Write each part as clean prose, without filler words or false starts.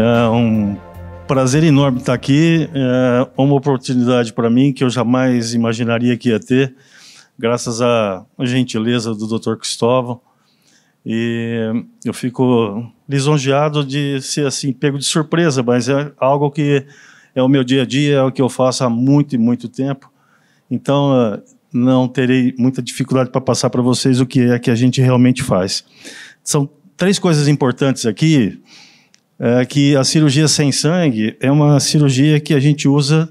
É um prazer enorme estar aqui. É uma oportunidade para mim que eu jamais imaginaria que ia ter, graças à gentileza do Dr. Cristóvão. E eu fico lisonjeado de ser assim, pego de surpresa, mas é algo que é o meu dia a dia, é o que eu faço há muito e muito tempo. Então, não terei muita dificuldade para passar para vocês o que é que a gente realmente faz. São 3 coisas importantes aqui. Que a cirurgia sem sangue é uma cirurgia que a gente usa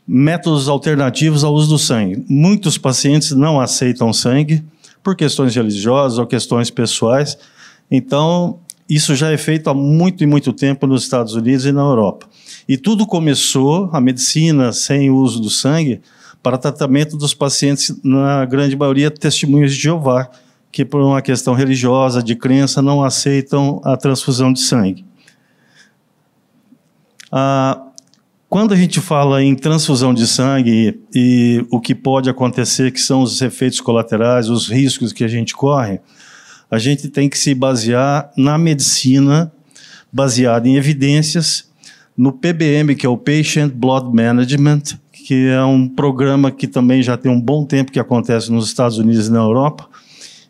métodos alternativos ao uso do sangue. Muitos pacientes não aceitam sangue por questões religiosas ou questões pessoais. Então, isso já é feito há muito e muito tempo nos Estados Unidos e na Europa. E tudo começou, a medicina sem o uso do sangue, para tratamento dos pacientes, na grande maioria, testemunhas de Jeová, que por uma questão religiosa, de crença, não aceitam a transfusão de sangue. Quando a gente fala em transfusão de sangue e o que pode acontecer, que são os efeitos colaterais, os riscos que a gente corre, a gente tem que se basear na medicina, baseada em evidências, no PBM, que é o Patient Blood Management, que é um programa que também já tem um bom tempo que acontece nos Estados Unidos e na Europa,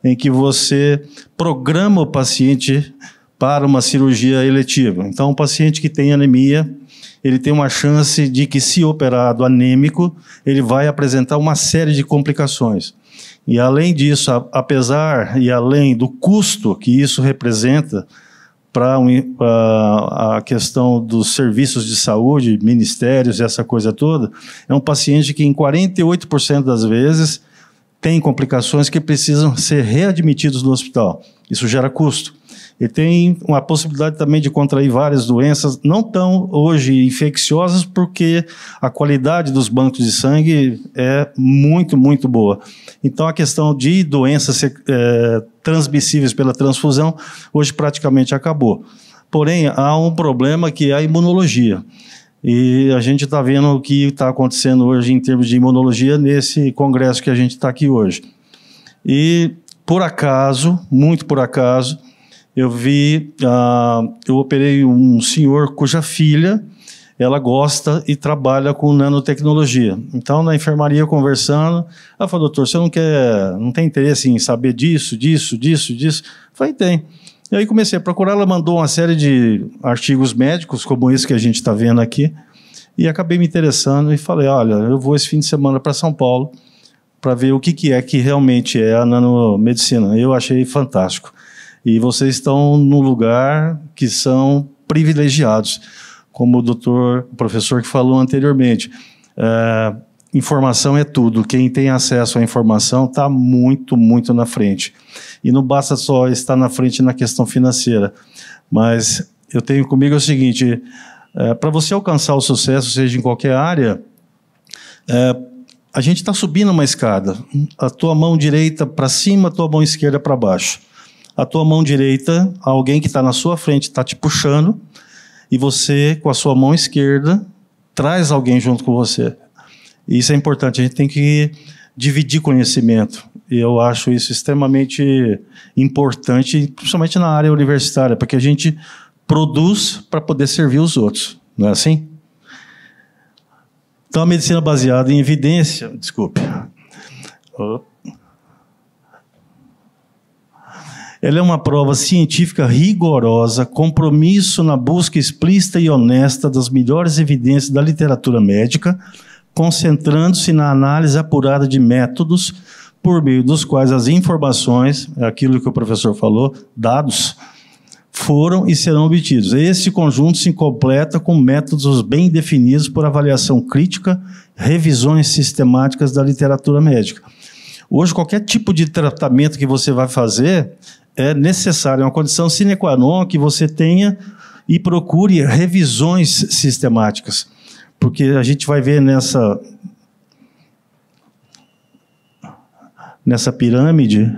em que você programa o paciente para uma cirurgia eletiva. Então, um paciente que tem anemia, ele tem uma chance de que, se operado anêmico, ele vai apresentar uma série de complicações. E, além disso, apesar e além do custo que isso representa para a questão dos serviços de saúde, ministérios, essa coisa toda, é um paciente que, em 48% das vezes, tem complicações que precisam ser readmitidos no hospital. Isso gera custo. Ele tem uma possibilidade também de contrair várias doenças, não tão hoje infecciosas, porque a qualidade dos bancos de sangue é muito, muito boa. Então, a questão de doenças transmissíveis pela transfusão, hoje praticamente acabou. Porém, há um problema que é a imunologia. E a gente está vendo o que está acontecendo hoje em termos de imunologia nesse congresso que a gente está aqui hoje. E, por acaso, muito por acaso, eu operei um senhor cuja filha, ela gosta e trabalha com nanotecnologia. Então, na enfermaria, conversando, ela falou: doutor, você não tem interesse em saber disso? Eu falei: tem. E aí comecei a procurar, ela mandou uma série de artigos médicos, como esse que a gente está vendo aqui, e acabei me interessando e falei: olha, eu vou esse fim de semana para São Paulo para ver o que é que realmente é a nanomedicina. Eu achei fantástico. E vocês estão num lugar que são privilegiados, como o professor que falou anteriormente. Informação é tudo. Quem tem acesso à informação está muito, muito na frente. E não basta só estar na frente na questão financeira, mas eu tenho comigo o seguinte: para você alcançar o sucesso, seja em qualquer área, a gente está subindo uma escada. A tua mão direita para cima, a tua mão esquerda para baixo. A tua mão direita, alguém que está na sua frente está te puxando, e você, com a sua mão esquerda, traz alguém junto com você. E isso é importante, a gente tem que dividir conhecimento. E eu acho isso extremamente importante, principalmente na área universitária, porque a gente produz para poder servir os outros, não é assim? Então, a medicina baseada em evidência, desculpe. Ela é uma prova científica rigorosa, compromisso na busca explícita e honesta das melhores evidências da literatura médica, concentrando-se na análise apurada de métodos por meio dos quais as informações, aquilo que o professor falou, dados, foram e serão obtidos. Esse conjunto se completa com métodos bem definidos por avaliação crítica, revisões sistemáticas da literatura médica. Hoje, qualquer tipo de tratamento que você vai fazer é necessário, é uma condição sine qua non que você tenha e procure revisões sistemáticas. Porque a gente vai ver nessa pirâmide,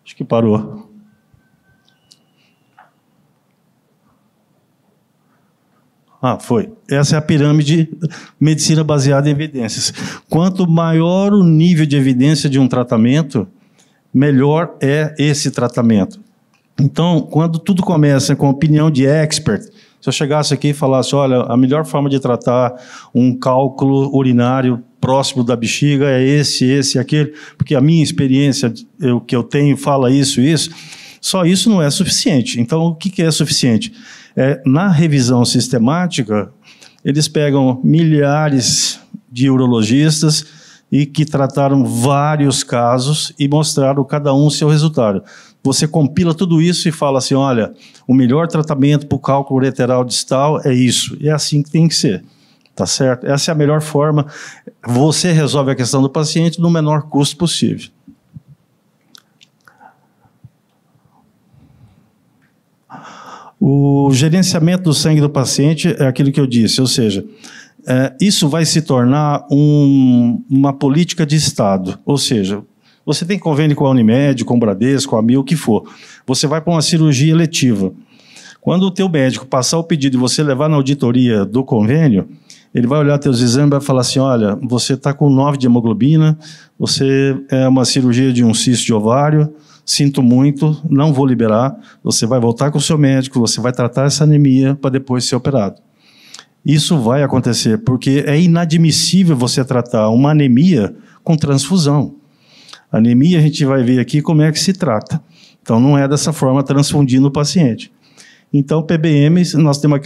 acho que parou. Foi. Essa é a pirâmide medicina baseada em evidências. Quanto maior o nível de evidência de um tratamento, melhor é esse tratamento. Então, quando tudo começa com a opinião de expert, se eu chegasse aqui e falasse, olha, a melhor forma de tratar um cálculo urinário próximo da bexiga é esse, aquele, porque a minha experiência, o que eu tenho, fala isso, só isso não é suficiente. Então, o que é suficiente? Na revisão sistemática, eles pegam milhares de urologistas e que trataram vários casos e mostraram cada um o seu resultado. Você compila tudo isso e fala assim, olha, o melhor tratamento para o cálculo ureteral distal é isso. E é assim que tem que ser, tá certo? Essa é a melhor forma. Você resolve a questão do paciente no menor custo possível. O gerenciamento do sangue do paciente é aquilo que eu disse, ou seja, isso vai se tornar uma política de Estado, ou seja, você tem convênio com a Unimed, com o Bradesco, com a Amil, o que for. Você vai para uma cirurgia eletiva. Quando o teu médico passar o pedido e você levar na auditoria do convênio, ele vai olhar teus exames e vai falar assim, olha, você está com 9 de hemoglobina, você é uma cirurgia de um cisto de ovário, sinto muito, não vou liberar, você vai voltar com o seu médico, você vai tratar essa anemia para depois ser operado. Isso vai acontecer, porque é inadmissível você tratar uma anemia com transfusão. Anemia, a gente vai ver aqui como é que se trata. Então, não é dessa forma transfundindo o paciente. Então, PBM, nós temos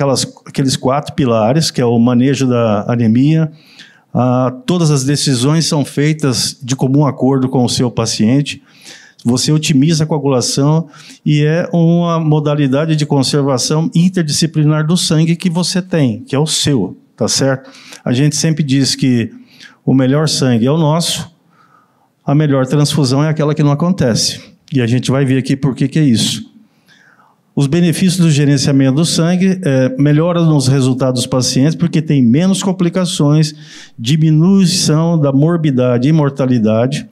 aqueles 4 pilares, que é o manejo da anemia, todas as decisões são feitas de comum acordo com o seu paciente, você otimiza a coagulação e é uma modalidade de conservação interdisciplinar do sangue que você tem, que é o seu, tá certo? A gente sempre diz que o melhor sangue é o nosso, a melhor transfusão é aquela que não acontece. E a gente vai ver aqui por que é isso. Os benefícios do gerenciamento do sangue melhora nos resultados dos pacientes porque tem menos complicações, diminuição da morbidade e mortalidade,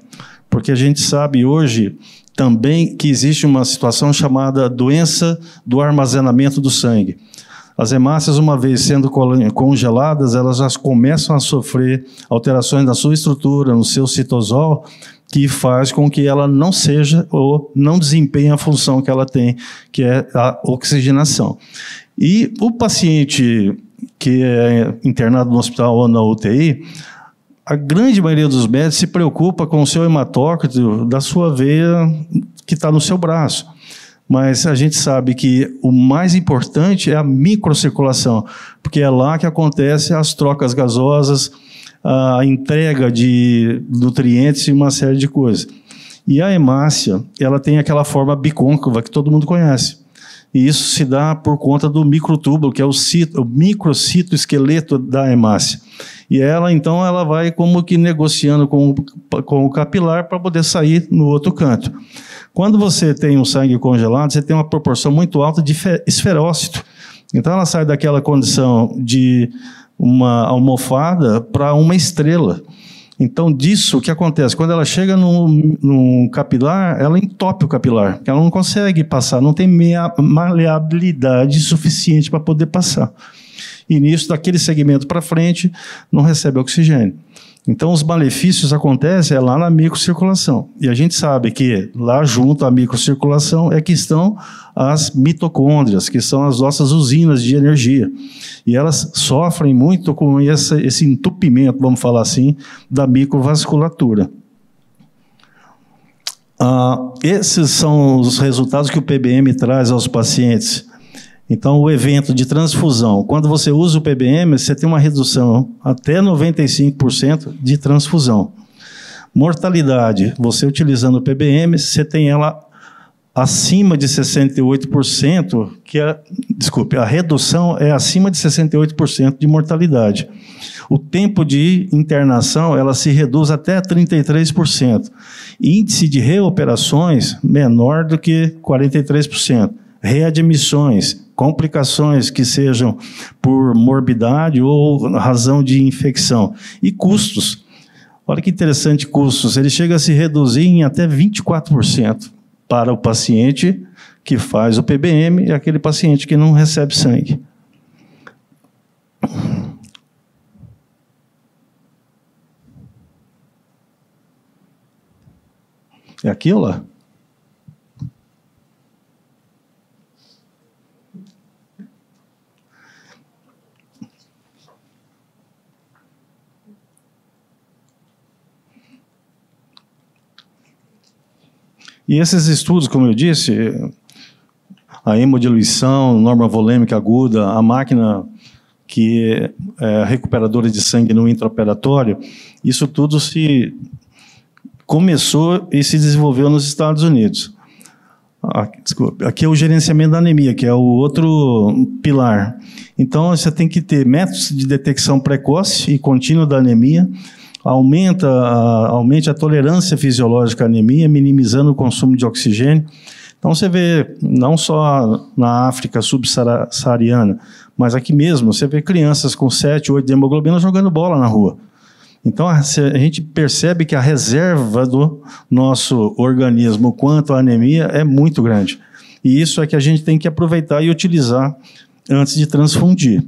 porque a gente sabe hoje também que existe uma situação chamada doença do armazenamento do sangue. As hemácias, uma vez sendo congeladas, elas já começam a sofrer alterações na sua estrutura, no seu citosol, que faz com que ela não seja ou não desempenhe a função que ela tem, que é a oxigenação. E o paciente que é internado no hospital ou na UTI, a grande maioria dos médicos se preocupa com o seu hematócrito da sua veia que está no seu braço. Mas a gente sabe que o mais importante é a microcirculação, porque é lá que acontecem as trocas gasosas, a entrega de nutrientes e uma série de coisas. E a hemácia, ela tem aquela forma bicôncava que todo mundo conhece. E isso se dá por conta do microtúbulo, que é o microcitoesqueleto da hemácia. E ela, então, ela vai como que negociando com o capilar para poder sair no outro canto. Quando você tem um sangue congelado, você tem uma proporção muito alta de esferócito. Então, ela sai daquela condição de uma almofada para uma estrela. Então, disso, o que acontece? Quando ela chega num capilar, ela entope o capilar, porque ela não consegue passar, não tem maleabilidade suficiente para poder passar. E nisso, daquele segmento para frente, não recebe oxigênio. Então, os malefícios acontecem lá na microcirculação. E a gente sabe que lá junto à microcirculação é que estão as mitocôndrias, que são as nossas usinas de energia. E elas sofrem muito com esse entupimento, vamos falar assim, da microvasculatura. Esses são os resultados que o PBM traz aos pacientes. Então, o evento de transfusão, quando você usa o PBM, você tem uma redução até 95% de transfusão. Mortalidade, você utilizando o PBM, você tem ela acima de 68%, a redução é acima de 68% de mortalidade. O tempo de internação, ela se reduz até 33%. Índice de reoperações, menor do que 43%. Readmissões, complicações que sejam por morbidade ou razão de infecção. E custos. Olha que interessante custos. Ele chega a se reduzir em até 24% para o paciente que faz o PBM e aquele paciente que não recebe sangue. É aqui ou lá? E esses estudos, como eu disse, a hemodiluição, norma volêmica aguda, a máquina que é recuperadora de sangue no intraoperatório, isso tudo se começou e se desenvolveu nos Estados Unidos. Aqui é o gerenciamento da anemia, que é o outro pilar. Então, você tem que ter métodos de detecção precoce e contínua da anemia, aumente a tolerância fisiológica à anemia, minimizando o consumo de oxigênio. Então, você vê, não só na África subsaariana, mas aqui mesmo, você vê crianças com 7, 8 de hemoglobina jogando bola na rua. Então, a gente percebe que a reserva do nosso organismo quanto à anemia é muito grande. E isso é que a gente tem que aproveitar e utilizar antes de transfundir.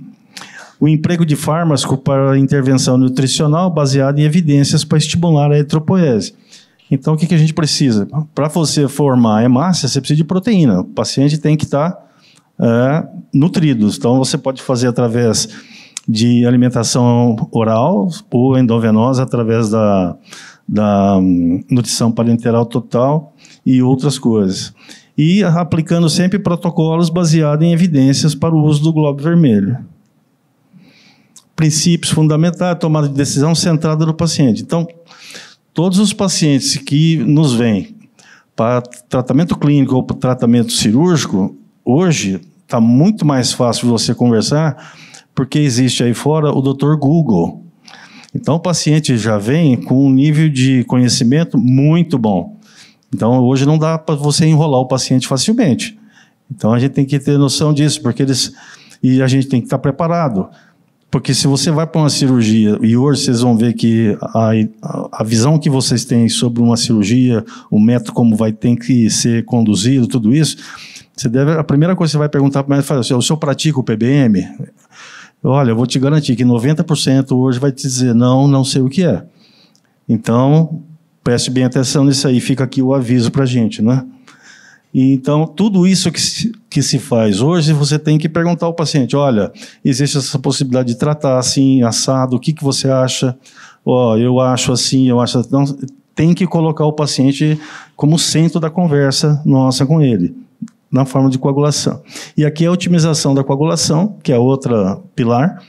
O emprego de fármaco para intervenção nutricional baseado em evidências para estimular a eritropoese. Então, o que a gente precisa? Para você formar hemácia, você precisa de proteína. O paciente tem que estar nutrido. Então, você pode fazer através de alimentação oral ou endovenosa, através da nutrição parenteral total e outras coisas. E aplicando sempre protocolos baseados em evidências para o uso do glóbulo vermelho. Princípios fundamentais, tomada de decisão centrada no paciente. Então, todos os pacientes que nos vêm para tratamento clínico ou para tratamento cirúrgico, hoje está muito mais fácil você conversar, porque existe aí fora o Dr. Google. Então, o paciente já vem com um nível de conhecimento muito bom. Então, hoje não dá para você enrolar o paciente facilmente. Então, a gente tem que ter noção disso, e a gente tem que estar preparado. Porque se você vai para uma cirurgia, e hoje vocês vão ver que a visão que vocês têm sobre uma cirurgia, o método como ter que ser conduzido, tudo isso, a primeira coisa que você vai perguntar para o médico é: o senhor pratica o PBM? Olha, eu vou te garantir que 90% hoje vai te dizer não sei o que é. Então, preste bem atenção nisso aí, fica aqui o aviso para a gente, né? E, então, tudo isso que se faz hoje, você tem que perguntar ao paciente: olha, existe essa possibilidade de tratar assim, assado, o que você acha? Eu acho assim, eu acho assim. Então, tem que colocar o paciente como centro da conversa nossa com ele, na forma de coagulação. E aqui é a otimização da coagulação, que é outra pilar,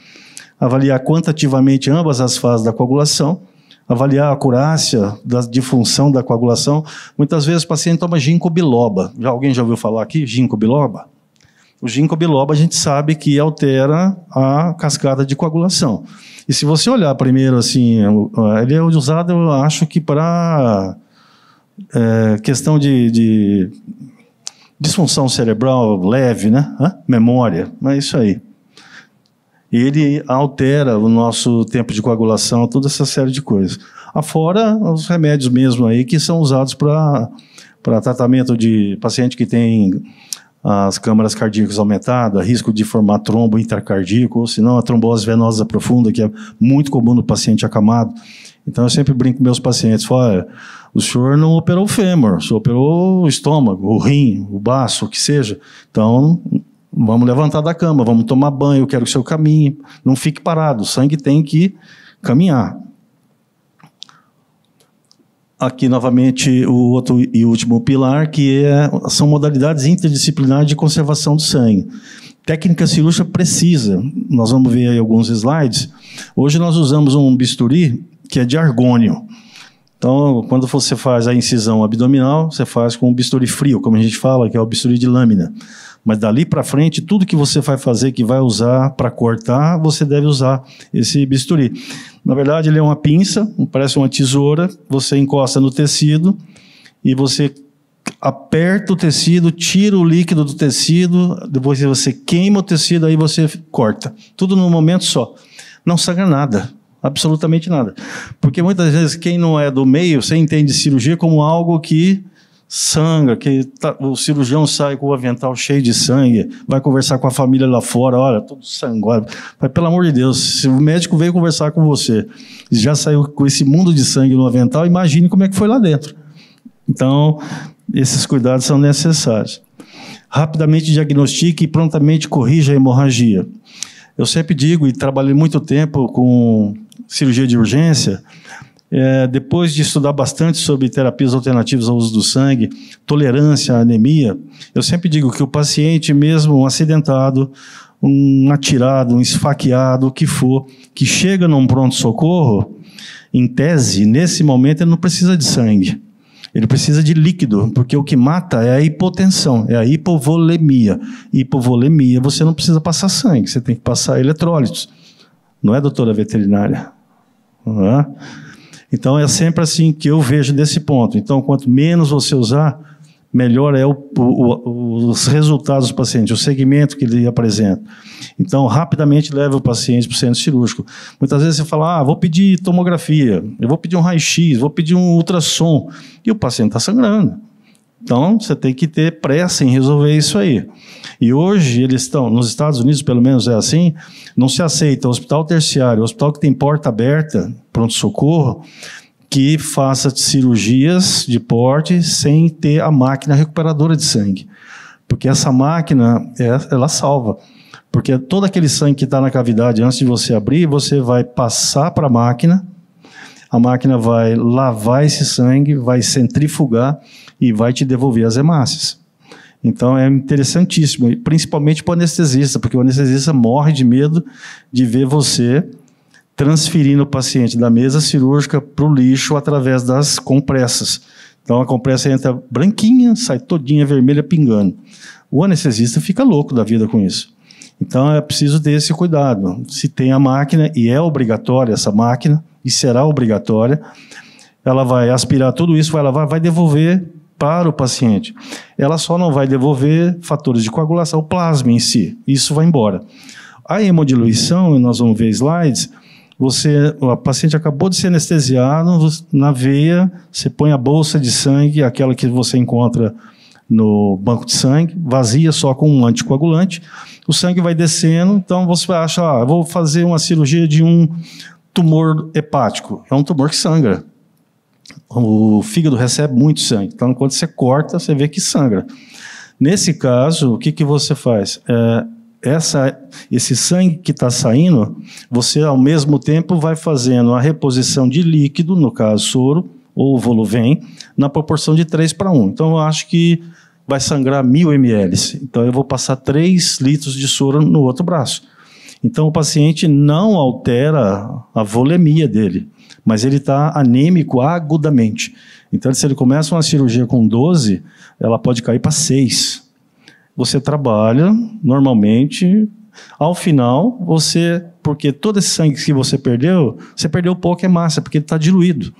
avaliar quantitativamente ambas as fases da coagulação, avaliar a acurácia de função da coagulação. Muitas vezes o paciente toma ginkgo biloba. Alguém já ouviu falar aqui? Ginkgo biloba? O ginkgo biloba a gente sabe que altera a cascata de coagulação. E se você olhar primeiro assim, ele é usado, eu acho que para questão de disfunção cerebral leve, né? Memória, é isso aí. E ele altera o nosso tempo de coagulação, toda essa série de coisas. Afora os remédios mesmo aí que são usados para tratamento de paciente que tem as câmaras cardíacas aumentadas, risco de formar trombo intracardíaco, ou senão a trombose venosa profunda, que é muito comum no paciente acamado. Então, eu sempre brinco com meus pacientes, falo: o senhor não operou o fêmur, o senhor operou o estômago, o rim, o baço, o que seja. Então, vamos levantar da cama, vamos tomar banho, eu quero que o senhor caminhe, não fique parado, o sangue tem que caminhar. Aqui, novamente, o outro e último pilar, que são modalidades interdisciplinares de conservação do sangue. Técnica cirúrgica precisa, nós vamos ver aí alguns slides. Hoje nós usamos um bisturi que é de argônio. Então, quando você faz a incisão abdominal, você faz com um bisturi frio, como a gente fala, que é o bisturi de lâmina. Mas dali para frente, tudo que você vai fazer, que vai usar para cortar, você deve usar esse bisturi. Na verdade, ele é uma pinça, parece uma tesoura, você encosta no tecido e você aperta o tecido, tira o líquido do tecido, depois você queima o tecido, aí você corta. Tudo num momento só. Não sangra nada. Absolutamente nada. Porque muitas vezes quem não é do meio, você entende cirurgia como algo que sangra, que o cirurgião sai com o avental cheio de sangue, vai conversar com a família lá fora, olha, tudo sanguado. Mas, pelo amor de Deus, se o médico veio conversar com você e já saiu com esse mundo de sangue no avental, imagine como é que foi lá dentro. Então, esses cuidados são necessários. Rapidamente diagnostique e prontamente corrija a hemorragia. Eu sempre digo, e trabalhei muito tempo com cirurgia de urgência, depois de estudar bastante sobre terapias alternativas ao uso do sangue, tolerância à anemia, eu sempre digo que o paciente, mesmo um acidentado, um atirado, um esfaqueado, o que for, que chega num pronto-socorro, em tese, nesse momento ele não precisa de sangue. Ele precisa de líquido, porque o que mata é a hipotensão, é a hipovolemia. Hipovolemia, você não precisa passar sangue, você tem que passar eletrólitos. Não é, doutora veterinária? Não é? Então, é sempre assim que eu vejo desse ponto. Então, quanto menos você usar, melhor é os resultados do paciente, o segmento que ele apresenta. Então, rapidamente leva o paciente para o centro cirúrgico. Muitas vezes você fala, vou pedir tomografia, eu vou pedir um raio-x, vou pedir um ultrassom, e o paciente está sangrando. Então, você tem que ter pressa em resolver isso aí. E hoje, eles estão, nos Estados Unidos, pelo menos é assim, não se aceita hospital terciário, hospital que tem porta aberta, pronto-socorro, que faça cirurgias de porte sem ter a máquina recuperadora de sangue. Porque essa máquina, ela salva. Porque todo aquele sangue que está na cavidade, antes de você abrir, você vai passar para a máquina vai lavar esse sangue, vai centrifugar e vai te devolver as hemácias. Então é interessantíssimo, principalmente para o anestesista, porque o anestesista morre de medo de ver você transferindo o paciente da mesa cirúrgica para o lixo através das compressas. Então a compressa entra branquinha, sai todinha vermelha pingando. O anestesista fica louco da vida com isso. Então é preciso ter esse cuidado. Se tem a máquina, e é obrigatória essa máquina, e será obrigatória, ela vai aspirar tudo isso, vai lavar, vai devolver para o paciente. Ela só não vai devolver fatores de coagulação, o plasma em si. Isso vai embora. A hemodiluição, nós vamos ver slides, o paciente acabou de ser anestesiado, na veia, você põe a bolsa de sangue, aquela que você encontra no banco de sangue, vazia só com um anticoagulante, o sangue vai descendo, então você acha, eu vou fazer uma cirurgia de um tumor hepático. É um tumor que sangra. O fígado recebe muito sangue, então quando você corta, você vê que sangra. Nesse caso, o que você faz? Esse sangue que está saindo, você ao mesmo tempo vai fazendo a reposição de líquido, no caso soro, ou Voluvem, na proporção de 3:1. Então eu acho que vai sangrar 1000 ml. Então eu vou passar 3 litros de soro no outro braço. Então o paciente não altera a volemia dele, mas ele está anêmico agudamente. Então se ele começa uma cirurgia com 12, ela pode cair para 6. Você trabalha normalmente, ao final porque todo esse sangue que você perdeu pouco hemácia, porque ele está diluído.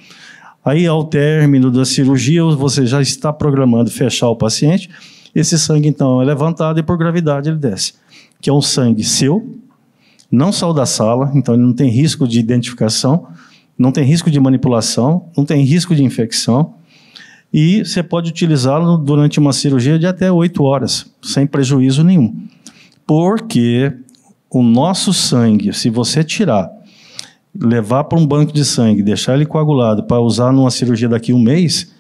Aí, ao término da cirurgia, você já está programando fechar o paciente, esse sangue, então, é levantado e, por gravidade, ele desce. Que é um sangue seu, não saiu da sala, então ele não tem risco de identificação, não tem risco de manipulação, não tem risco de infecção, e você pode utilizá-lo durante uma cirurgia de até 8 horas, sem prejuízo nenhum. Porque o nosso sangue, se você tirar, levar para um banco de sangue, deixar ele coagulado para usar numa cirurgia daqui a 1 mês,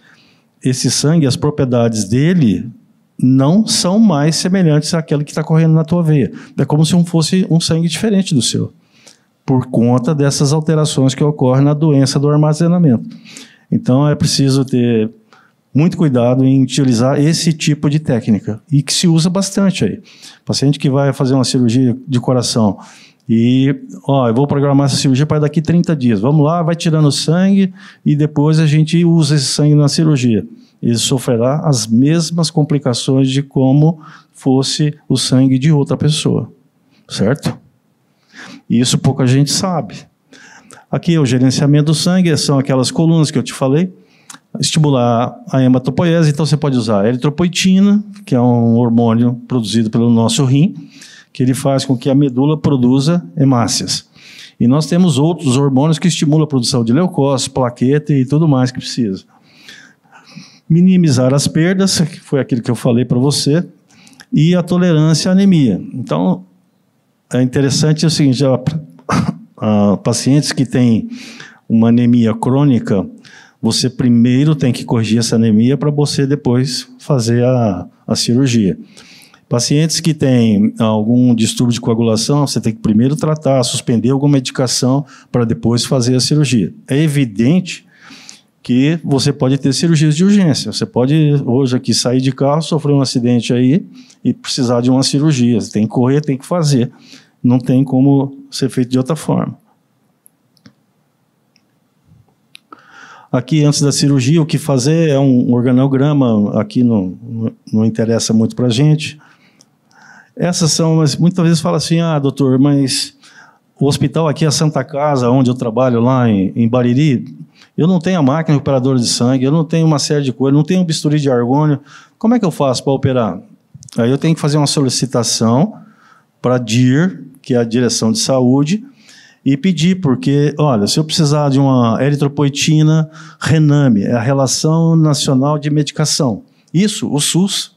esse sangue, as propriedades dele não são mais semelhantes àquele que está correndo na tua veia. É como se fosse um sangue diferente do seu, por conta dessas alterações que ocorrem na doença do armazenamento. Então é preciso ter muito cuidado em utilizar esse tipo de técnica, e que se usa bastante aí. Paciente que vai fazer uma cirurgia de coração, e, eu vou programar essa cirurgia para daqui 30 dias. Vamos lá, vai tirando sangue e depois a gente usa esse sangue na cirurgia. Ele sofrerá as mesmas complicações de como fosse o sangue de outra pessoa. Certo? E isso pouca gente sabe. Aqui é o gerenciamento do sangue, são aquelas colunas que eu te falei. Estimular a hematopoiese, então você pode usar a eritropoetina, que é um hormônio produzido pelo nosso rim, que ele faz com que a medula produza hemácias. E nós temos outros hormônios que estimulam a produção de leucócitos, plaqueta e tudo mais que precisa. Minimizar as perdas, que foi aquilo que eu falei para você, e a tolerância à anemia. Então, é interessante o seguinte, pacientes que têm uma anemia crônica, você primeiro tem que corrigir essa anemia para você depois fazer a cirurgia. Pacientes que têm algum distúrbio de coagulação, você tem que primeiro tratar, suspender alguma medicação para depois fazer a cirurgia. É evidente que você pode ter cirurgias de urgência. Você pode, hoje aqui, sair de carro, sofrer um acidente aí e precisar de uma cirurgia. Você tem que correr, tem que fazer. Não tem como ser feito de outra forma. Aqui, antes da cirurgia, o que fazer é um organograma. Aqui não interessa muito para a gente. Essas são, mas muitas vezes fala assim, doutor, mas o hospital aqui é a Santa Casa, onde eu trabalho lá em Bariri, eu não tenho a máquina recuperadora de sangue, eu não tenho uma série de coisas, não tenho um bisturi de argônio, como é que eu faço para operar? Aí eu tenho que fazer uma solicitação para a DIR, que é a Direção de Saúde, e pedir, porque, olha, se eu precisar de uma eritropoetina Rename, é a Relação Nacional de Medicação. Isso, o SUS,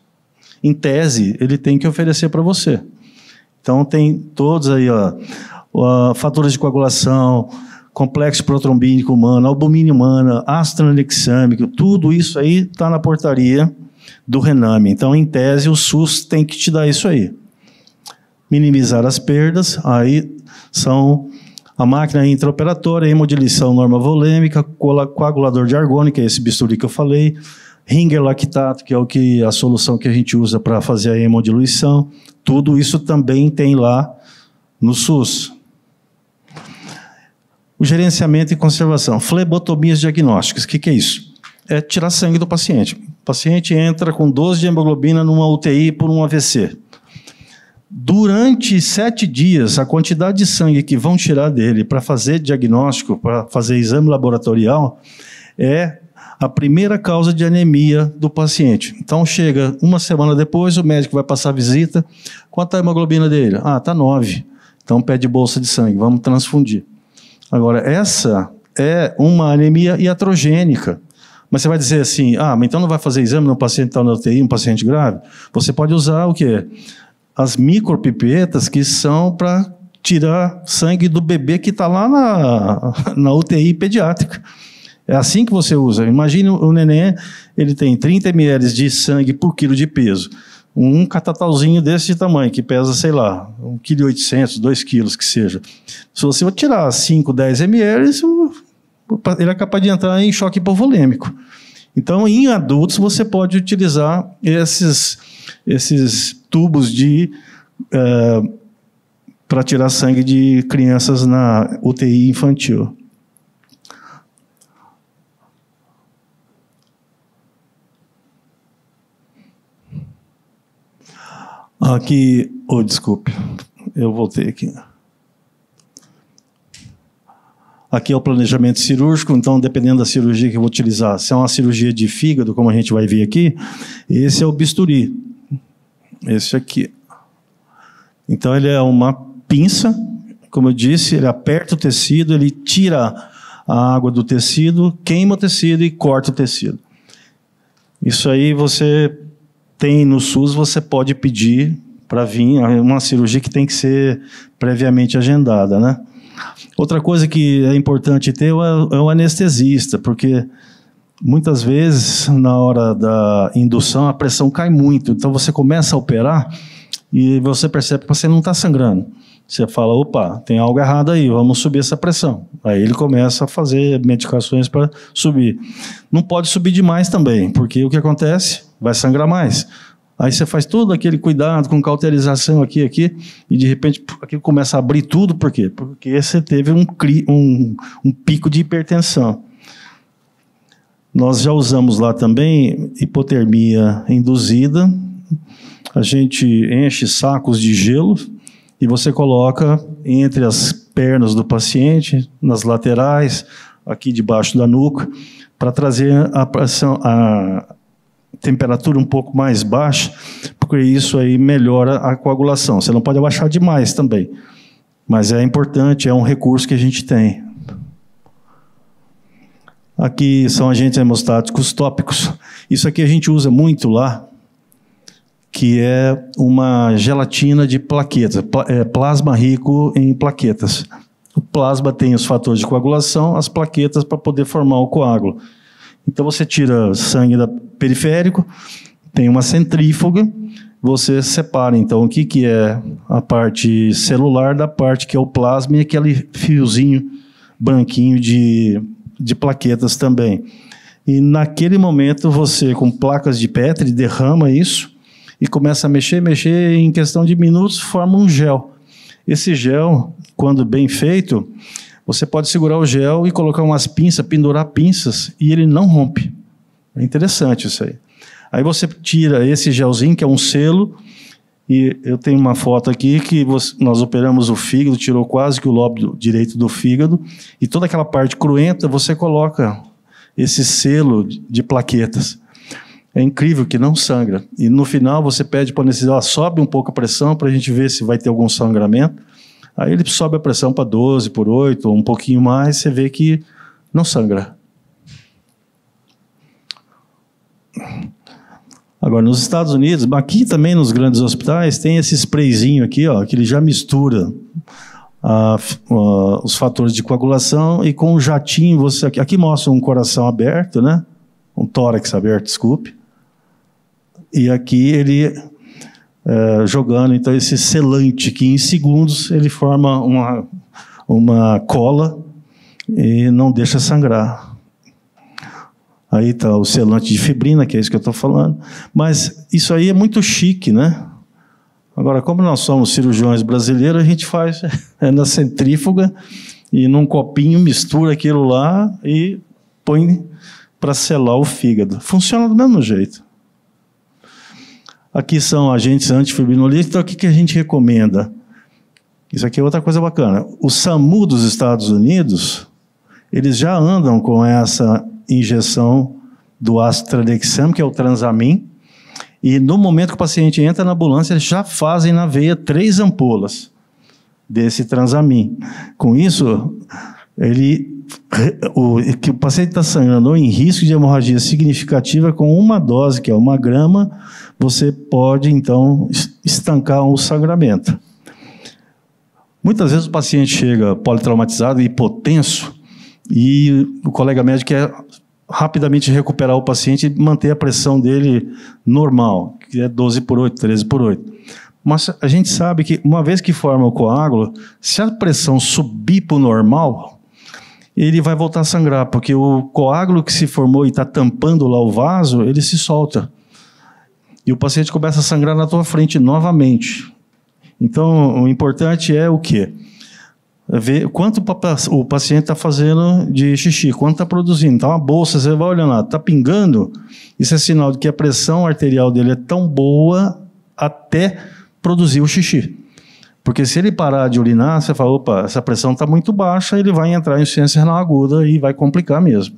em tese, ele tem que oferecer para você. Então, tem todos aí, fatores de coagulação, complexo protrombínico humano, albumina humana, ácido tranexâmico, tudo isso aí está na portaria do Rename. Então, em tese, o SUS tem que te dar isso aí. Minimizar as perdas, aí são a máquina intraoperatória, hemodiluição normovolêmica, coagulador de argônio, que é esse bisturi que eu falei, Ringer lactato, que é a solução que a gente usa para fazer a hemodiluição, tudo isso também tem lá no SUS. O gerenciamento e conservação, flebotomias diagnósticas, o que é isso? É tirar sangue do paciente. O paciente entra com 12 de hemoglobina numa UTI por um AVC. Durante 7 dias, a quantidade de sangue que vão tirar dele para fazer diagnóstico, para fazer exame laboratorial, é a primeira causa de anemia do paciente. Então, chega uma semana depois, o médico vai passar a visita. Quanto é a hemoglobina dele? Está 9. Então, pede bolsa de sangue, vamos transfundir. Agora, essa é uma anemia iatrogênica. Mas você vai dizer assim, mas então não vai fazer exame no paciente que está na UTI, um paciente grave? Você pode usar o quê? As micropipetas que são para tirar sangue do bebê que está lá na UTI pediátrica. É assim que você usa. Imagine o neném, ele tem 30 ml de sangue por quilo de peso. Um catatalzinho desse tamanho, que pesa, sei lá, 1,8 kg, 2 kg que seja. Se você tirar 5, 10 ml, ele é capaz de entrar em choque hipovolêmico. Então, em adultos, você pode utilizar esses tubos para tirar sangue de crianças na UTI infantil. Aqui, desculpe, eu voltei aqui. Aqui é o planejamento cirúrgico, então, dependendo da cirurgia que eu vou utilizar, se é uma cirurgia de fígado, como a gente vai ver aqui, esse é o bisturi. Esse aqui. Então, ele é uma pinça, como eu disse, ele aperta o tecido, ele tira a água do tecido, queima o tecido e corta o tecido. Isso aí você tem no SUS, você pode pedir para vir, uma cirurgia que tem que ser previamente agendada, né? Outra coisa que é importante ter é o anestesista, porque muitas vezes, na hora da indução, a pressão cai muito. Então, você começa a operar e você percebe que você não está sangrando. Você fala, opa, tem algo errado aí, vamos subir essa pressão. Aí ele começa a fazer medicações para subir. Não pode subir demais também, porque o que acontece? Vai sangrar mais. Aí você faz todo aquele cuidado com cauterização aqui, e de repente aquilo começa a abrir tudo, por quê? Porque você teve um pico de hipertensão. Nós já usamos lá também hipotermia induzida. A gente enche sacos de gelo e você coloca entre as pernas do paciente, nas laterais, aqui debaixo da nuca, para trazer a pressão, a temperatura um pouco mais baixa, porque isso aí melhora a coagulação. Você não pode abaixar demais também, mas é importante, é um recurso que a gente tem. Aqui são agentes hemostáticos tópicos. Isso aqui a gente usa muito lá, que é uma gelatina de plaquetas, plasma rico em plaquetas. O plasma tem os fatores de coagulação, as plaquetas para poder formar o coágulo. Então você tira sangue periférico, tem uma centrífuga, você separa, então, o que é a parte celular da parte que é o plasma e aquele fiozinho branquinho de plaquetas também. E naquele momento você, com placas de Petri, derrama isso e começa a mexer, e em questão de minutos forma um gel. Esse gel, quando bem feito, você pode segurar o gel e colocar umas pinças, pendurar pinças, e ele não rompe. É interessante isso aí. Aí você tira esse gelzinho, que é um selo, e eu tenho uma foto aqui que nós operamos o fígado, tirou quase que o lobo direito do fígado, e toda aquela parte cruenta você coloca esse selo de plaquetas. É incrível que não sangra. E no final você pede para o anestesista, sobe um pouco a pressão para a gente ver se vai ter algum sangramento. Aí ele sobe a pressão para 12 por 8, ou um pouquinho mais, você vê que não sangra. Agora, nos Estados Unidos, aqui também nos grandes hospitais, tem esse sprayzinho aqui, ó, que ele já mistura os fatores de coagulação, e com o jatinho, aqui mostra um coração aberto, né? Um tórax aberto, desculpe. E aqui ele jogando então esse selante, que em segundos ele forma uma cola e não deixa sangrar. Aí está o selante de fibrina, que é isso que eu estou falando. Mas isso aí é muito chique, né? Agora, como nós somos cirurgiões brasileiros, a gente faz na centrífuga e num copinho mistura aquilo lá e põe para selar o fígado. Funciona do mesmo jeito. Aqui são agentes antifibrinolíticos. Então, o que a gente recomenda? Isso aqui é outra coisa bacana. O SAMU dos Estados Unidos, eles já andam com essa injeção do ácido tranexame, que é o Transamin, e no momento que o paciente entra na ambulância, eles já fazem na veia 3 ampolas desse Transamin. Com isso, que o paciente está sangrando em risco de hemorragia significativa, com uma dose, que é 1 grama, você pode, então, estancar o sangramento. Muitas vezes o paciente chega politraumatizado e hipotenso, e o colega médico quer rapidamente recuperar o paciente e manter a pressão dele normal, que é 12 por 8, 13 por 8. Mas a gente sabe que, uma vez que forma o coágulo, se a pressão subir para o normal, ele vai voltar a sangrar, porque o coágulo que se formou e está tampando lá o vaso, ele se solta. E o paciente começa a sangrar na tua frente novamente. Então, o importante é o quê? Ver quanto o paciente está fazendo de xixi, quanto está produzindo. Então, a bolsa, você vai olhando lá, está pingando, isso é sinal de que a pressão arterial dele é tão boa até produzir o xixi. Porque se ele parar de urinar, você fala, opa, essa pressão está muito baixa, ele vai entrar em insuficiência renal aguda e vai complicar mesmo.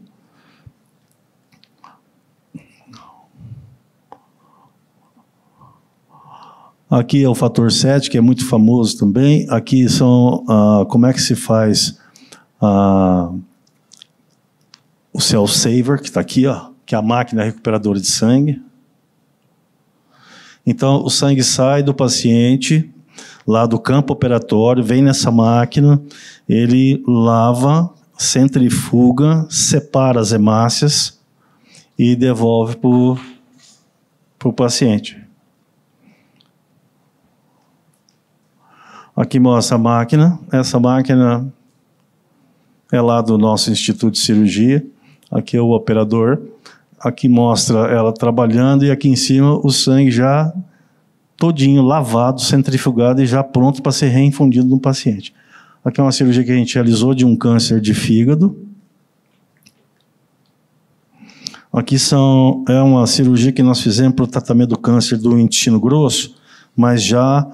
Aqui é o fator 7, que é muito famoso também. Aqui são como é que se faz o Cell Saver, que está aqui, ó, que é a máquina recuperadora de sangue. Então, o sangue sai do paciente, lá do campo operatório, vem nessa máquina, ele lava, centrifuga, separa as hemácias e devolve para o paciente. Aqui mostra a máquina. Essa máquina é lá do nosso Instituto de Cirurgia. Aqui é o operador. Aqui mostra ela trabalhando e aqui em cima o sangue já todinho lavado, centrifugado e já pronto para ser reinfundido no paciente. Aqui é uma cirurgia que a gente realizou de um câncer de fígado. Aqui é uma cirurgia que nós fizemos para o tratamento do câncer do intestino grosso, mas já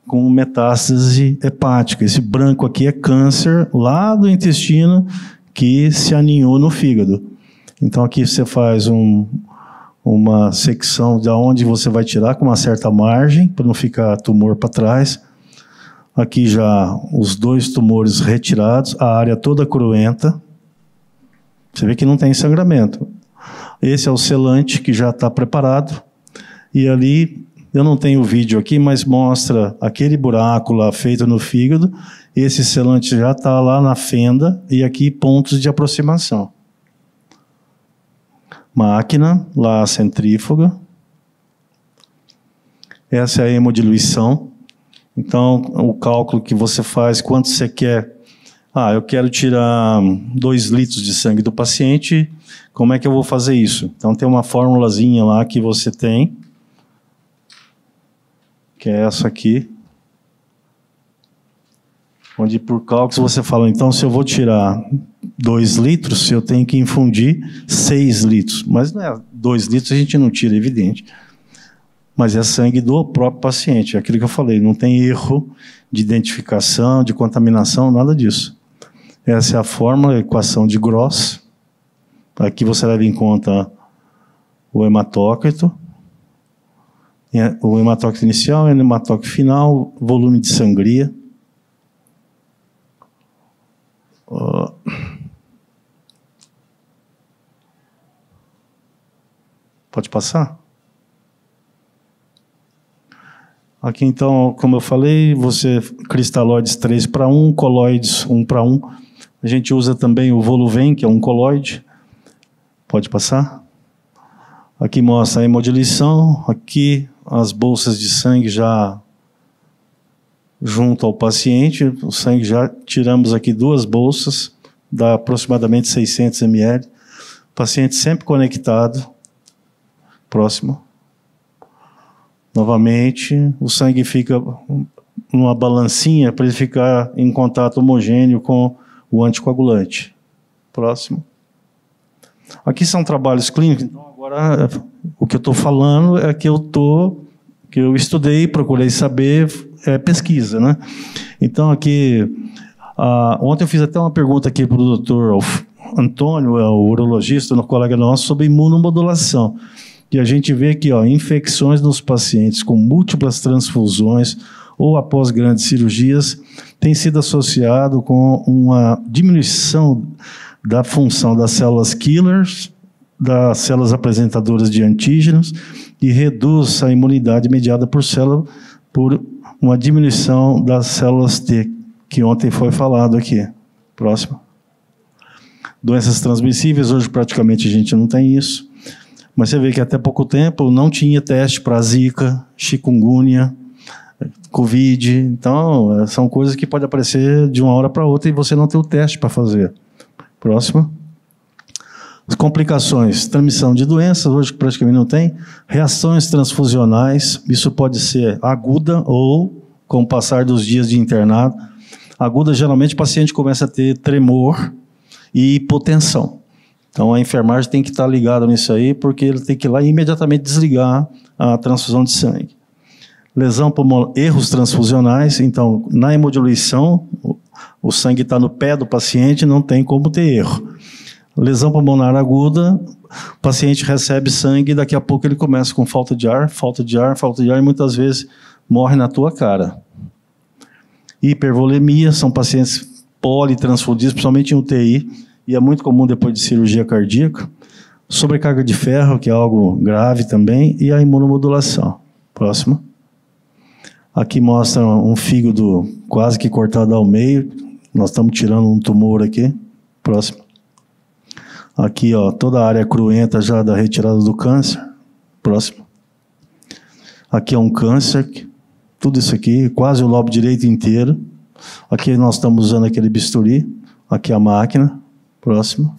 com metástase hepática. Esse branco aqui é câncer lá do intestino que se aninhou no fígado. Então aqui você faz uma secção de onde você vai tirar com uma certa margem, para não ficar tumor para trás. Aqui já os 2 tumores retirados, a área toda cruenta. Você vê que não tem sangramento. Esse é o selante que já está preparado. E ali, eu não tenho o vídeo aqui, mas mostra aquele buraco lá feito no fígado. Esse selante já está lá na fenda e aqui pontos de aproximação. Máquina, lá a centrífuga. Essa é a hemodiluição. Então, o cálculo que você faz, quanto você quer. Eu quero tirar 2 litros de sangue do paciente, como é que eu vou fazer isso? Então, tem uma formulazinha lá que você tem, que é essa aqui, onde por cálculos você fala, então, se eu vou tirar 2 litros, eu tenho que infundir 6 litros. Mas não é 2 litros, a gente não tira, é evidente. Mas é sangue do próprio paciente, é aquilo que eu falei, não tem erro de identificação, de contaminação, nada disso. Essa é a fórmula, a equação de Gross. Aqui você leva em conta o hematócrito, o hematócrito inicial, o hematócrito final, volume de sangria. Pode passar? Aqui, então, como eu falei, você cristalóides 3:1, colóides 1:1. A gente usa também o Voluven, que é um colóide. Pode passar? Aqui mostra a hemodiluição. Aqui as bolsas de sangue já junto ao paciente. O sangue já tiramos aqui 2 bolsas, dá aproximadamente 600 ml. O paciente sempre conectado. Próximo. Novamente, o sangue fica numa balancinha para ele ficar em contato homogêneo com o anticoagulante. Próximo. Aqui são trabalhos clínicos. Então, agora, o que eu estou falando é que eu estudei, procurei saber, é pesquisa, né? Então, aqui, ontem eu fiz até uma pergunta aqui para o doutor Antônio, é o urologista, um colega nosso, sobre imunomodulação. E a gente vê aqui, infecções nos pacientes com múltiplas transfusões ou após grandes cirurgias tem sido associado com uma diminuição da função das células killers, das células apresentadoras de antígenos e reduz a imunidade mediada por célula por uma diminuição das células T, que ontem foi falado aqui. Próximo. Doenças transmissíveis, hoje praticamente a gente não tem isso. Mas você vê que até pouco tempo não tinha teste para Zika, chikungunya, Covid. Então, são coisas que podem aparecer de uma hora para outra e você não tem o teste para fazer. Próximo. As complicações, transmissão de doenças, hoje praticamente não tem. Reações transfusionais, isso pode ser aguda ou com o passar dos dias de internado. Aguda, geralmente o paciente começa a ter tremor e hipotensão. Então, a enfermagem tem que estar ligada nisso aí, porque ele tem que ir lá e imediatamente desligar a transfusão de sangue. Lesão pulmonar, erros transfusionais. Então, na hemodiluição, o sangue está no pé do paciente, não tem como ter erro. Lesão pulmonar aguda, o paciente recebe sangue e daqui a pouco ele começa com falta de ar, e muitas vezes morre na tua cara. Hipervolemia, são pacientes politransfundidos, principalmente em UTI, e é muito comum depois de cirurgia cardíaca. Sobrecarga de ferro, que é algo grave também, e a imunomodulação. Próximo. Aqui mostra um fígado quase que cortado ao meio. Nós estamos tirando um tumor aqui. Próximo. Aqui, toda a área cruenta já da retirada do câncer. Próximo. Aqui é um câncer. Tudo isso aqui, quase o lobo direito inteiro. Aqui nós estamos usando aquele bisturi. Aqui a máquina. Próximo.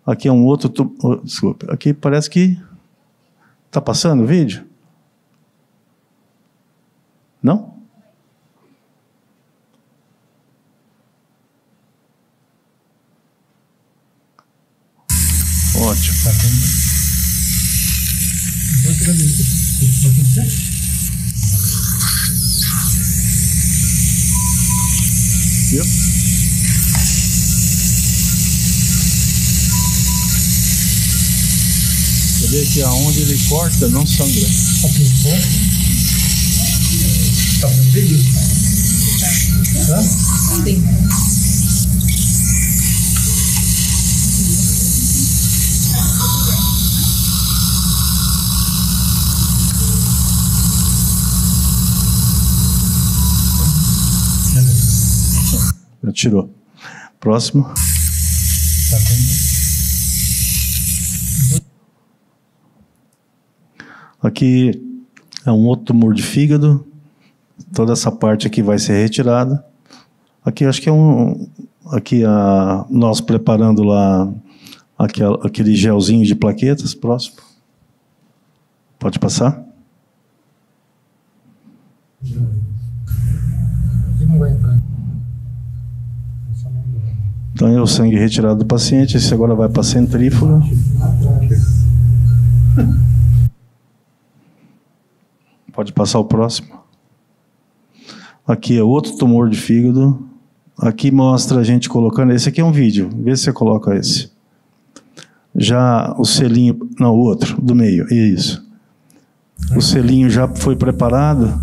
Aqui é um outro... Desculpa. Aqui parece que... Está passando o vídeo? Não? Ótimo. Viu? Você vê que aonde ele corta não sangra. Tá fazendo vídeo? Tá? Sim. Já tirou. Próximo. Tá vendo? Aqui é um outro tumor de fígado. Toda essa parte aqui vai ser retirada. Aqui acho que nós preparando lá aquele gelzinho de plaquetas. Próximo. Pode passar. Aqui não vai entrar. Então é o sangue retirado do paciente. Esse agora vai para a centrífuga. Pode passar o próximo. Aqui é outro tumor de fígado. Aqui mostra a gente colocando... Esse aqui é um vídeo. Vê se você coloca esse. Já o selinho... Não, o outro, do meio. Isso. O selinho já foi preparado.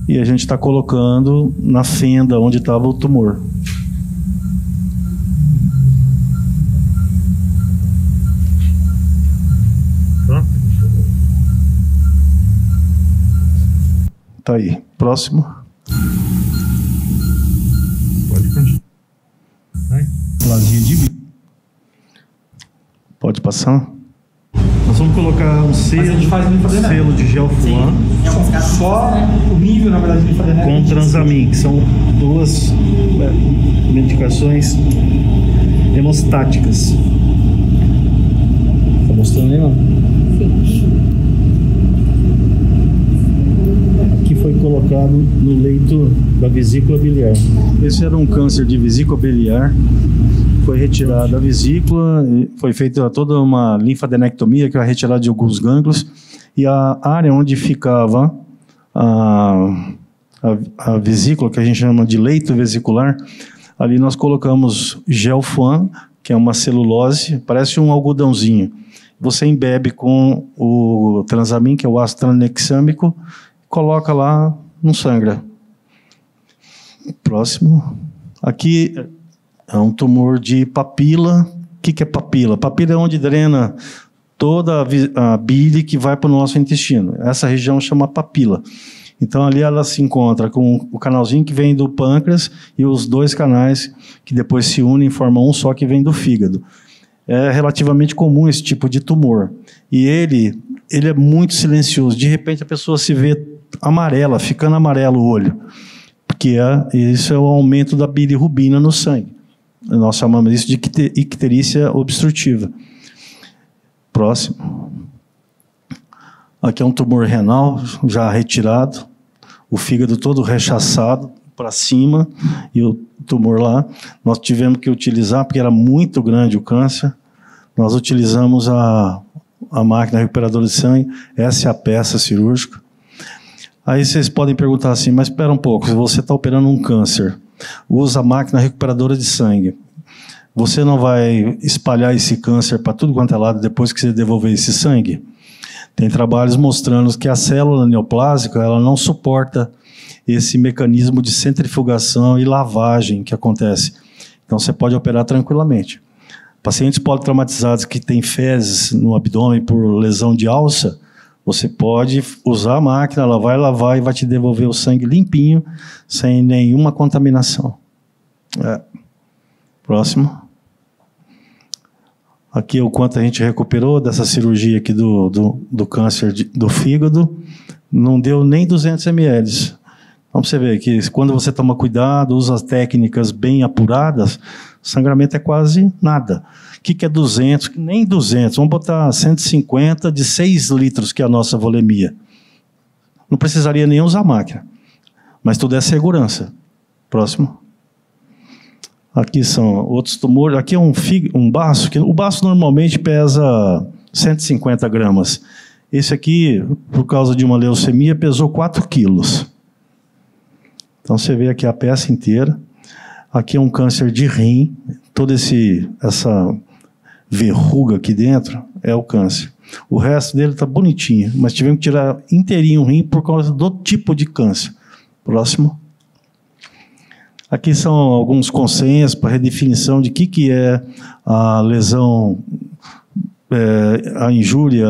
E a gente está colocando na fenda onde estava o tumor. Tá aí. Próximo. Pode continuar. Plasia de vidro. Pode passar. Nós vamos colocar um selo de gelfuan Só o nível, na verdade, de linfadenese. com transamin, que são duas medicações hemostáticas. Está mostrando aí, ó? Aqui foi colocado no leito da vesícula biliar. Esse era um câncer de vesícula biliar. Foi retirada a vesícula, foi feita toda uma linfadenectomia, que é a retirada de alguns gânglios, e a área onde ficava a vesícula, que a gente chama de leito vesicular, ali nós colocamos gelfuan, que é uma celulose, parece um algodãozinho. Você embebe com o transamin, que é o ácido tranexâmico, coloca lá, não sangra. Próximo. Aqui é um tumor de papila. O que é papila? Papila é onde drena toda a bile que vai para o nosso intestino. Essa região chama papila. Então, ali ela se encontra com o canalzinho que vem do pâncreas e os dois canais que depois se unem e formam um só que vem do fígado. É relativamente comum esse tipo de tumor. E ele é muito silencioso. De repente, a pessoa se vê amarela, ficando amarelo o olho. Porque isso é o aumento da bilirrubina no sangue. Nós chamamos isso de icterícia obstrutiva. Próximo. Aqui é um tumor renal já retirado, o fígado todo rechaçado para cima e o tumor lá. Nós tivemos que utilizar, porque era muito grande o câncer, nós utilizamos a máquina recuperadora de sangue, essa é a peça cirúrgica. Aí vocês podem perguntar assim, mas espera um pouco, se você está operando um câncer, usa a máquina recuperadora de sangue, você não vai espalhar esse câncer para tudo quanto é lado depois que você devolver esse sangue? Tem trabalhos mostrando que a célula neoplásica ela não suporta esse mecanismo de centrifugação e lavagem que acontece. Então você pode operar tranquilamente. Pacientes politraumatizados que têm fezes no abdômen por lesão de alça, você pode usar a máquina, ela vai lavar e vai te devolver o sangue limpinho, sem nenhuma contaminação. Próximo. Aqui é o quanto a gente recuperou dessa cirurgia aqui do câncer do fígado. Não deu nem 200 ml. Então você vê que quando você toma cuidado, usa as técnicas bem apuradas, o sangramento é quase nada. O que é 200? Nem 200. Vamos botar 150 de 6 litros, que é a nossa volemia. Não precisaria nem usar máquina. Mas tudo é segurança. Próximo. Aqui são outros tumores. Aqui é um baço. O baço normalmente pesa 150 gramas. Esse aqui, por causa de uma leucemia, pesou 4 quilos. Então você vê aqui a peça inteira. Aqui é um câncer de rim. Toda essa verruga aqui dentro é o câncer. O resto dele está bonitinho, mas tivemos que tirar inteirinho o rim por causa do tipo de câncer. Próximo. Aqui são alguns consensos para redefinição de que é a lesão, a injúria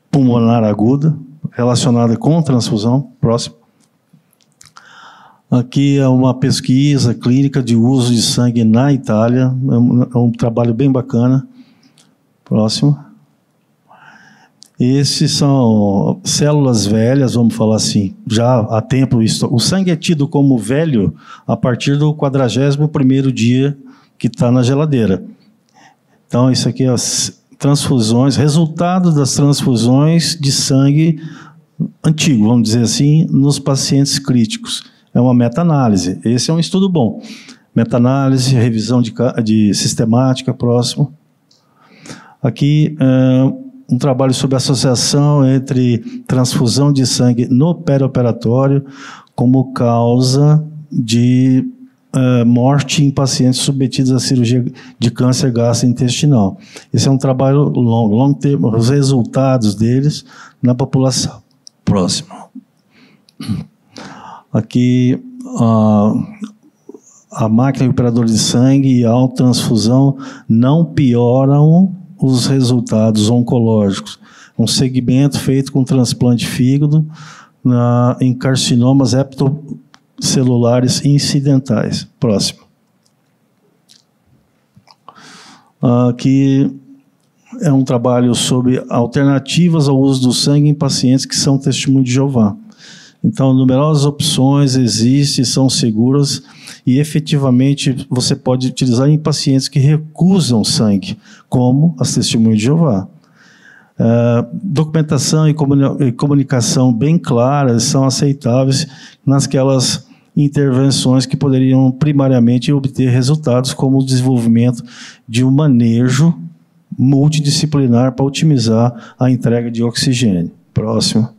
pulmonar aguda, relacionada com transfusão. Próximo. Aqui é uma pesquisa clínica de uso de sangue na Itália, é um trabalho bem bacana. Próximo. Esses são células velhas, vamos falar assim, já há tempo. O sangue é tido como velho a partir do 41º dia que está na geladeira. Então, isso aqui é as transfusões, resultado das transfusões de sangue antigo, vamos dizer assim, nos pacientes críticos. É uma meta-análise. Esse é um estudo bom. Meta-análise, revisão de sistemática, próximo. Aqui, um trabalho sobre associação entre transfusão de sangue no perioperatório como causa de morte em pacientes submetidos à cirurgia de câncer gastrointestinal. Esse é um trabalho longo termo, os resultados deles na população. Próximo. Aqui, a máquina recuperadora de sangue e a autotransfusão não pioram os resultados oncológicos. Um segmento feito com transplante de fígado em carcinomas hepatocelulares incidentais. Próximo. Aqui é um trabalho sobre alternativas ao uso do sangue em pacientes que são testemunho de Jeová. Então, numerosas opções existem, são seguras e efetivamente você pode utilizar em pacientes que recusam sangue, como as testemunhas de Jeová. Documentação e comunicação bem claras são aceitáveis nasquelas intervenções que poderiam primariamente obter resultados como o desenvolvimento de um manejo multidisciplinar para otimizar a entrega de oxigênio. Próximo.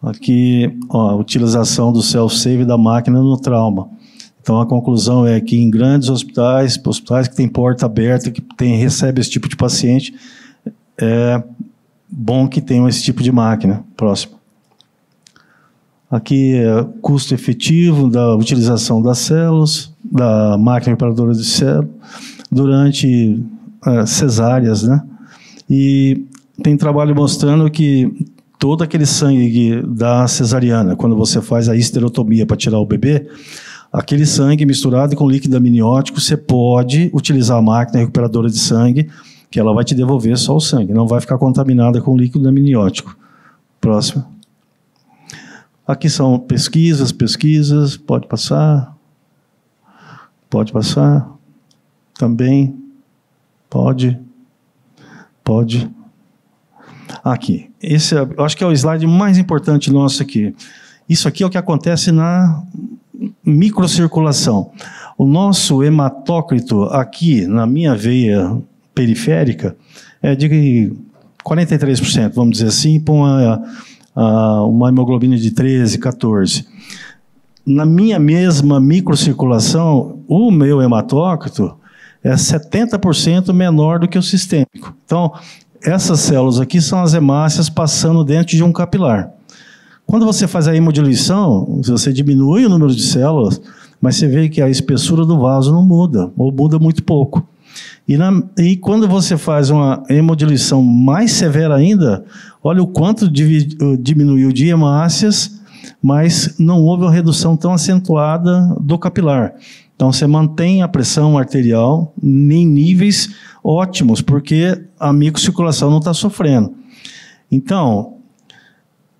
Aqui, a utilização do self-save da máquina no trauma. Então, a conclusão é que em grandes hospitais que têm porta aberta, que recebe esse tipo de paciente, é bom que tenham esse tipo de máquina. Próximo. Aqui é custo efetivo da utilização das células, da máquina reparadora de células, durante cesáreas, né? E tem trabalho mostrando que todo aquele sangue da cesariana, quando você faz a histerotomia para tirar o bebê, aquele sangue misturado com líquido amniótico, você pode utilizar a máquina recuperadora de sangue, que ela vai te devolver só o sangue, não vai ficar contaminada com líquido amniótico. Próximo. Aqui são pesquisas, pode passar. Pode passar. Também. Pode. Aqui. Esse eu acho que é o slide mais importante nosso aqui. Isso aqui é o que acontece na microcirculação. O nosso hematócrito aqui, na minha veia periférica, é de 43%, vamos dizer assim, para uma hemoglobina de 13, 14. Na minha mesma microcirculação, o meu hematócrito é 70% menor do que o sistêmico. Então, essas células aqui são as hemácias passando dentro de um capilar. Quando você faz a hemodiluição, você diminui o número de células, mas você vê que a espessura do vaso não muda, ou muda muito pouco. E quando você faz uma hemodiluição mais severa ainda, olha o quanto diminuiu de hemácias, mas não houve uma redução tão acentuada do capilar. Então, você mantém a pressão arterial em níveis ótimos, porque a microcirculação não está sofrendo. Então,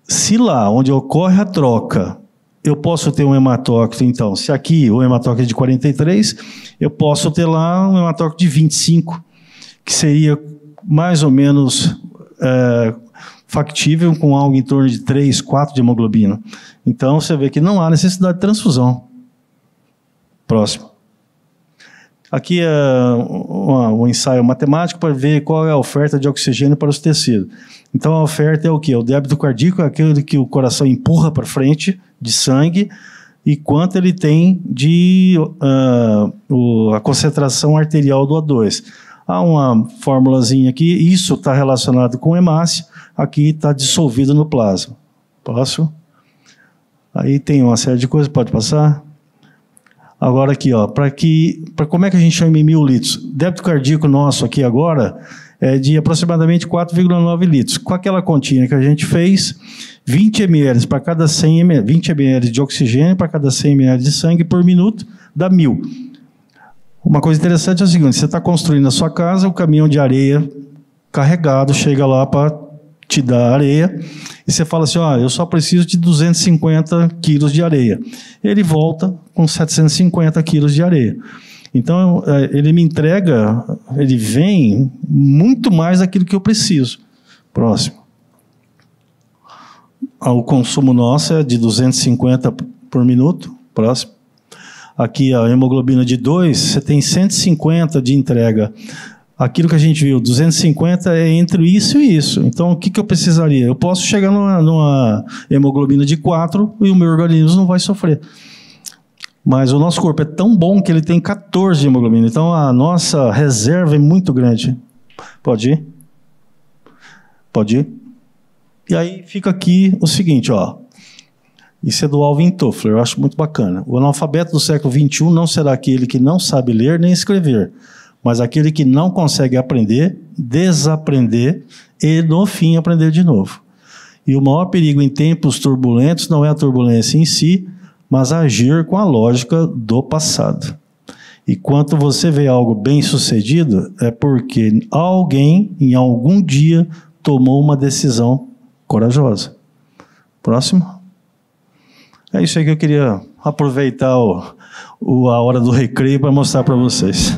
se lá onde ocorre a troca, eu posso ter um hematócrito, então, se aqui o hematócrito é de 43, eu posso ter lá um hematócrito de 25, que seria mais ou menos factível com algo em torno de 3, 4 de hemoglobina. Então, você vê que não há necessidade de transfusão. Próximo. Aqui é um ensaio matemático para ver qual é a oferta de oxigênio para os tecidos. Então, a oferta é o quê? O débito cardíaco é aquele que o coração empurra para frente de sangue e quanto ele tem de a concentração arterial do O2. Há uma formulazinha aqui, isso está relacionado com hemácia, aqui está dissolvido no plasma. Posso? Aí tem uma série de coisas, pode passar? Agora aqui, para como é que a gente chama em 1.000 litros? O débito cardíaco nosso aqui agora é de aproximadamente 4,9 litros. Com aquela continha que a gente fez, 20 ml para cada 100 ml, 20 ml de oxigênio para cada 100 ml de sangue por minuto, dá 1.000. Uma coisa interessante é o seguinte, você está construindo a sua casa, o caminhão de areia carregado chega lá para te dar areia, e você fala assim, eu só preciso de 250 quilos de areia. Ele volta com 750 quilos de areia. Então, ele me entrega, ele vem muito mais daquilo que eu preciso. Próximo. O consumo nosso é de 250 por minuto. Próximo. Aqui a hemoglobina de 2, você tem 150 de entrega. Aquilo que a gente viu, 250 é entre isso e isso. Então, o que eu precisaria? Eu posso chegar numa hemoglobina de 4 e o meu organismo não vai sofrer. Mas o nosso corpo é tão bom que ele tem 14 de hemoglobina. Então, a nossa reserva é muito grande. Pode ir? Pode ir? E aí fica aqui o seguinte, Isso é do Alvin Toffler, eu acho muito bacana. O analfabeto do século XXI não será aquele que não sabe ler nem escrever, mas aquele que não consegue aprender, desaprender e, no fim, aprender de novo. E o maior perigo em tempos turbulentos não é a turbulência em si, mas agir com a lógica do passado. E quando você vê algo bem sucedido, é porque alguém, em algum dia, tomou uma decisão corajosa. Próximo. É isso aí que eu queria aproveitar a hora do recreio para mostrar para vocês.